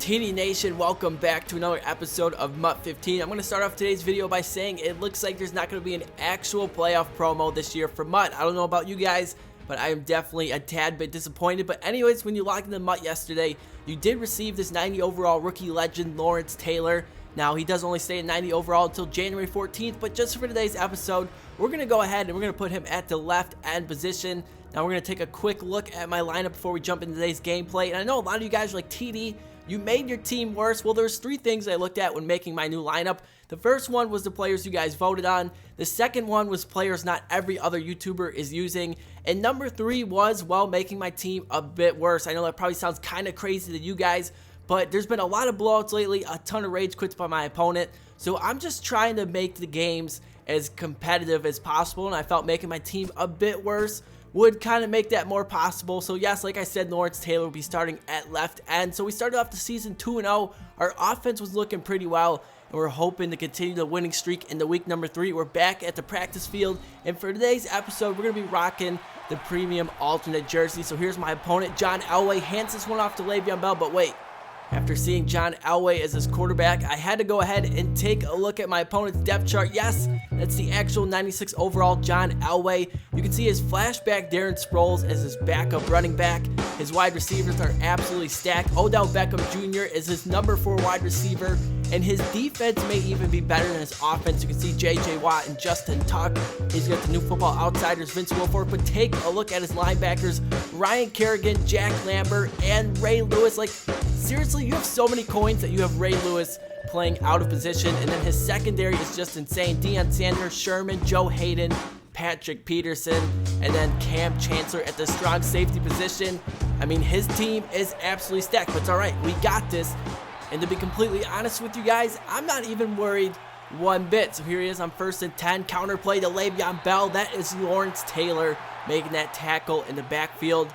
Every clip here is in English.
TD Nation, welcome back to another episode of MUT 15. I'm going to start off today's video by saying it looks like there's not going to be an actual playoff promo this year for MUT. I don't know about you guys, but I am definitely a tad bit disappointed. But anyways, when you logged into MUT yesterday, you did receive this 90 overall rookie legend, Lawrence Taylor. Now, he does only stay at 90 overall until January 14th, but just for today's episode, we're going to go ahead and we're going to put him at the left end position. Now, we're going to take a quick look at my lineup before we jump into today's gameplay. And I know a lot of you guys are like, TD, you made your team worse. Well, there's three things I looked at when making my new lineup. The first one was the players you guys voted on. The second one was players not every other YouTuber is using. And number three was, well, making my team a bit worse. I know that probably sounds kind of crazy to you guys, but there's been a lot of blowouts lately, a ton of rage quits by my opponent. So I'm just trying to make the games as competitive as possible, and I felt making my team a bit worse would kind of make that more possible. So yes, like I said, Lawrence Taylor will be starting at left end. So we started off the season 2-0. Our offense was looking pretty well, and we're hoping to continue the winning streak in the week number 3. We're back at the practice field, and for today's episode, we're going to be rocking the premium alternate jersey. So here's my opponent, John Elway. Hands this one off to Le'Veon Bell, but wait. After seeing John Elway as his quarterback, I had to go ahead and take a look at my opponent's depth chart. Yes, that's the actual 96 overall John Elway. You can see his flashback Darren Sproles as his backup running back. His wide receivers are absolutely stacked. Odell Beckham Jr. is his number 4 wide receiver, and his defense may even be better than his offense. You can see J.J. Watt and Justin Tuck. He's got the new Football Outsiders, Vince Wilfork, but take a look at his linebackers, Ryan Kerrigan, Jack Lambert, and Ray Lewis. Like, seriously, you have so many coins that you have Ray Lewis playing out of position, and then his secondary is just insane. Emmanuel Sanders, Sherman, Joe Hayden, Patrick Peterson, and then Cam Chancellor at the strong safety position. I mean, his team is absolutely stacked, but it's all right. We got this. And to be completely honest with you guys, I'm not even worried one bit. So here he is on 1st and 10. Counter play to Le'Veon Bell. That is Lawrence Taylor making that tackle in the backfield.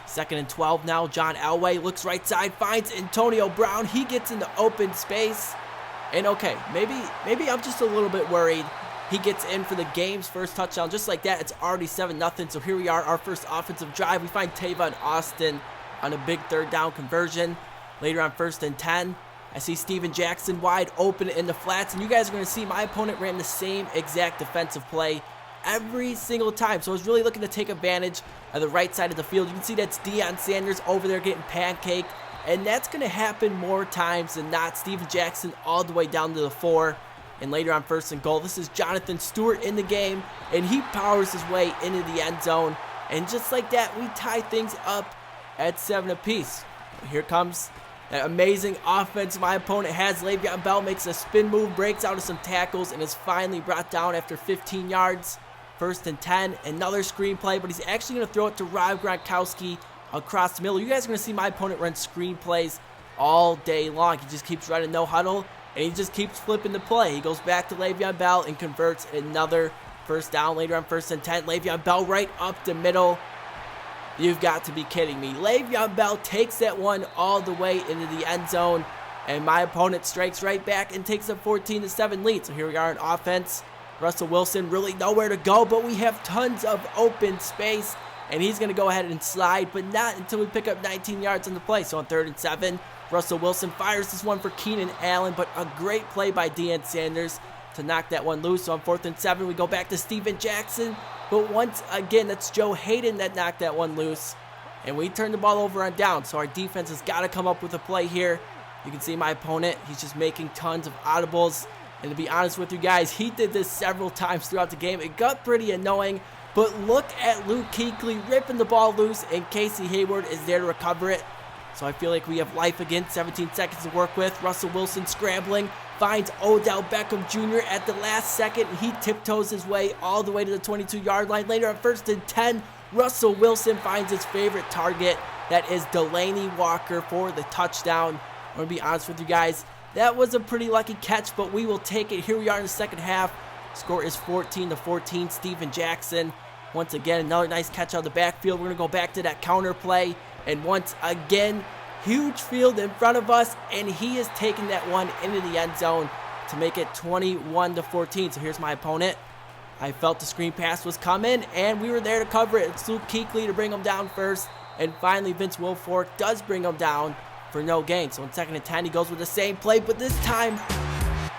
2nd and 12 now. John Elway looks right side, finds Antonio Brown. He gets into open space. And okay, maybe I'm just a little bit worried. He gets in for the game's first touchdown. Just like that, it's already 7-0. So here we are, our first offensive drive. We find Tavon Austin on a big 3rd down conversion. Later on 1st and 10, I see Steven Jackson wide open in the flats. And you guys are going to see my opponent ran the same exact defensive play every single time. So I was really looking to take advantage of the right side of the field. You can see that's Emmanuel Sanders over there getting pancaked. And that's going to happen more times than not. Steven Jackson all the way down to the 4. And later on 1st and goal, this is Jonathan Stewart in the game. And he powers his way into the end zone. And just like that, we tie things up at 7 apiece. Here comes an amazing offense my opponent has. Le'Veon Bell makes a spin move, breaks out of some tackles, and is finally brought down after 15 yards. 1st and 10, another screen play, but he's actually going to throw it to Rob Gronkowski across the middle. You guys are going to see my opponent run screen plays all day long. He just keeps running no huddle, and he just keeps flipping the play. He goes back to Le'Veon Bell and converts another 1st down. Later on 1st and 10, Le'Veon Bell right up the middle. You've got to be kidding me. Le'Veon Bell takes that one all the way into the end zone, and my opponent strikes right back and takes a 14-7 lead. So here we are in offense. Russell Wilson really nowhere to go, but we have tons of open space, and he's going to go ahead and slide, but not until we pick up 19 yards on the play. So on 3rd and 7, Russell Wilson fires this one for Keenan Allen, but a great play by Emmanuel Sanders to knock that one loose. So on 4th and 7, we go back to Steven Jackson. But once again, that's Joe Hayden that knocked that one loose. And we turn the ball over on down. So our defense has got to come up with a play here. You can see my opponent, he's just making tons of audibles. And to be honest with you guys, he did this several times throughout the game. It got pretty annoying. But look at Luke Kuechly ripping the ball loose, and Casey Hayward is there to recover it. So I feel like we have life again. 17 seconds to work with. Russell Wilson scrambling. Finds Odell Beckham Jr. at the last second. He tiptoes his way all the way to the 22-yard line. Later on 1st and 10, Russell Wilson finds his favorite target. That is Delaney Walker for the touchdown. I'm going to be honest with you guys. That was a pretty lucky catch, but we will take it. Here we are in the second half. Score is 14-14. Steven Jackson. Once again, another nice catch out of the backfield. We're going to go back to that counter play. And once again, huge field in front of us, and he is taking that one into the end zone to make it 21-14. So here's my opponent. I felt the screen pass was coming, and we were there to cover it. It's Luke Kuechly to bring him down first, and finally Vince Wilfork does bring him down for no gain. So on 2nd and 10, he goes with the same play, but this time,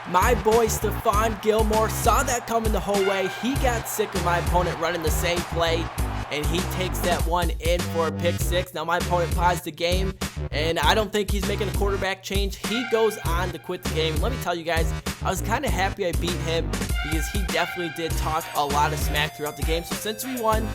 my boy Stephon Gilmore saw that coming the whole way. He got sick of my opponent running the same play, and he takes that one in for a pick 6. Now my opponent paused the game, and I don't think he's making a quarterback change. He goes on to quit the game. Let me tell you guys, I was kind of happy I beat him because he definitely did talk a lot of smack throughout the game. So since we won,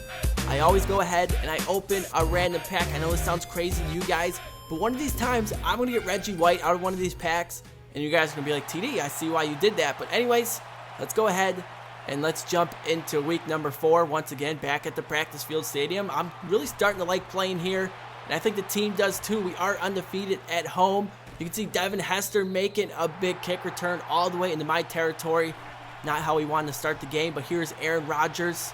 I always go ahead and I open a random pack. I know this sounds crazy to you guys, but one of these times, I'm going to get Reggie White out of one of these packs, and you guys are going to be like, TD, I see why you did that. But anyways, let's go ahead and let's jump into week number 4. Once again, back at the practice field stadium. I'm really starting to like playing here, and I think the team does too. We are undefeated at home. You can see Devin Hester making a big kick return all the way into my territory. Not how we wanted to start the game, but here's Aaron Rodgers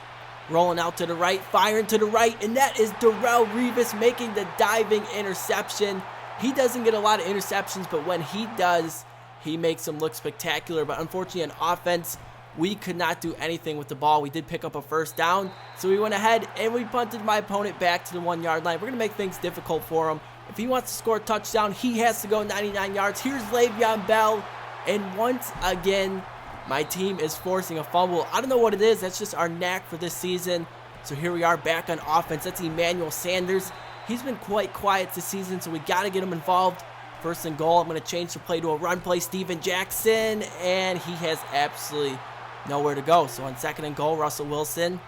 rolling out to the right, firing to the right, and that is Darrelle Revis making the diving interception. He doesn't get a lot of interceptions, but when he does, he makes them look spectacular. But unfortunately on offense, we could not do anything with the ball. We did pick up a first down, so we went ahead and we punted my opponent back to the 1-yard line. We're going to make things difficult for him. If he wants to score a touchdown, he has to go 99 yards. Here's Le'Veon Bell, and once again, my team is forcing a fumble. I don't know what it is. That's just our knack for this season. So here we are back on offense. That's Emmanuel Sanders. He's been quite quiet this season, so we got to get him involved. 1st and goal. I'm going to change the play to a run play. Steven Jackson, and he has absolutely nowhere to go. So on 2nd and goal, Russell Wilson.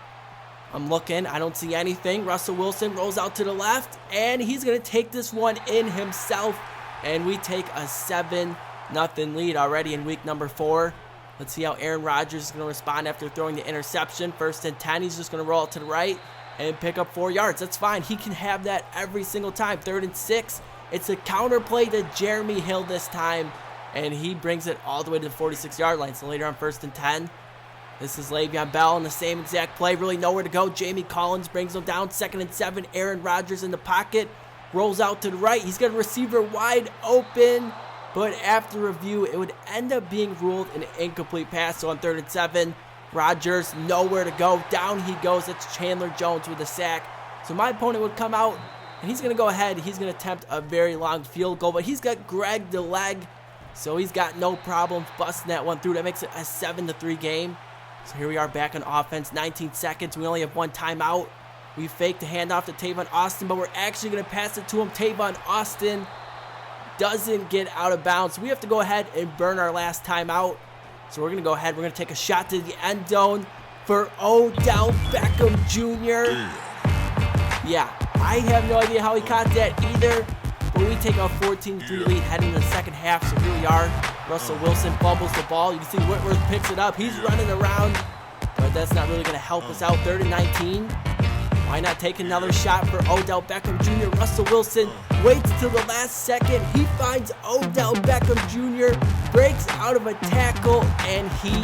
I'm looking. I don't see anything. Russell Wilson rolls out to the left, and he's going to take this one in himself. And we take a 7-0 lead already in week number 4. Let's see how Aaron Rodgers is going to respond after throwing the interception. 1st and 10, he's just going to roll it to the right and pick up 4 yards. That's fine. He can have that every single time. 3rd and 6, it's a counter play to Jeremy Hill this time, and he brings it all the way to the 46-yard line. So later on 1st and 10, this is Le'Veon Bell on the same exact play. Really nowhere to go. Jamie Collins brings him down. 2nd and 7, Aaron Rodgers in the pocket. Rolls out to the right. He's got a receiver wide open. But after review, it would end up being ruled an incomplete pass. So on 3rd and 7, Rodgers, nowhere to go. Down he goes. It's Chandler Jones with a sack. So my opponent would come out, and he's going to go ahead. He's going to attempt a very long field goal. But he's got Greg the leg, so he's got no problem busting that one through. That makes it a 7-3 game. So here we are back on offense. 19 seconds. We only have 1 timeout. We faked the handoff to Tavon Austin, but we're actually going to pass it to him. Tavon Austin doesn't get out of bounds. So we have to go ahead and burn our last timeout. So we're going to go ahead. We're going to take a shot to the end zone for Odell Beckham Jr. Yeah, I have no idea how he caught that either. But we take a 14-3 lead heading into the second half. So here we are. Russell Wilson fumbles the ball. You can see Whitworth picks it up. He's running around, but that's not really going to help us out. 3rd and 19. Why not take another shot for Odell Beckham Jr.? Russell Wilson waits till the last second. He finds Odell Beckham Jr., breaks out of a tackle, and he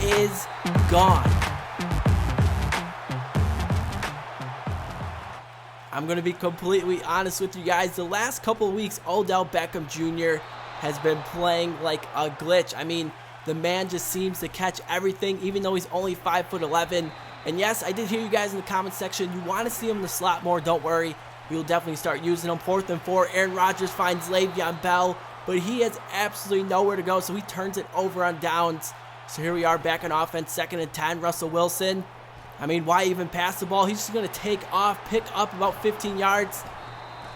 is gone. I'm going to be completely honest with you guys. The last couple of weeks, Odell Beckham Jr. has been playing like a glitch. I mean, the man just seems to catch everything, even though he's only 5'11". And yes, I did hear you guys in the comment section. You want to see him in the slot more, don't worry. We will definitely start using him. 4th and 4, Aaron Rodgers finds Le'Veon Bell, but he has absolutely nowhere to go, so he turns it over on downs. So here we are back on offense, 2nd and 10, Russell Wilson. I mean, why even pass the ball? He's just going to take off, pick up about 15 yards.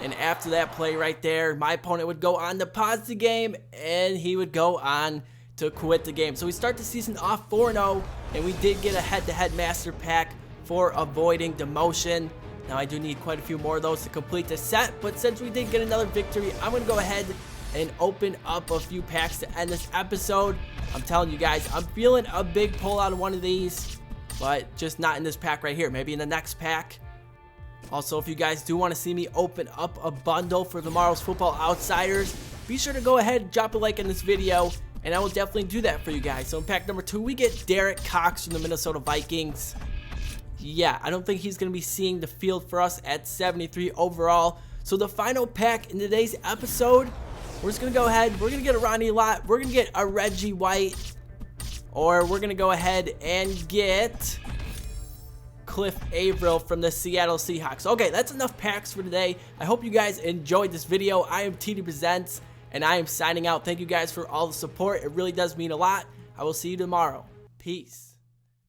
And after that play right there, my opponent would go on to pause the game, and he would go on to quit the game. So we start the season off 4-0, and we did get a head-to-head master pack for avoiding demotion. Now I do need quite a few more of those to complete the set, but since we did get another victory, I'm going to go ahead and open up a few packs to end this episode. I'm telling you guys, I'm feeling a big pull out of one of these, but just not in this pack right here. Maybe in the next pack. Also, if you guys do want to see me open up a bundle for tomorrow's Football Outsiders, be sure to go ahead and drop a like in this video, and I will definitely do that for you guys. So in pack number 2, we get Derrick Cox from the Minnesota Vikings. Yeah, I don't think he's going to be seeing the field for us at 73 overall. So the final pack in today's episode, we're just going to go ahead. We're going to get a Ronnie Lott. We're going to get a Reggie White. Or we're going to go ahead and get Cliff Averill from the Seattle Seahawks. Okay, that's enough packs for today. I hope you guys enjoyed this video. I am TD Presents, and I am signing out. Thank you guys for all the support. It really does mean a lot. I will see you tomorrow. Peace.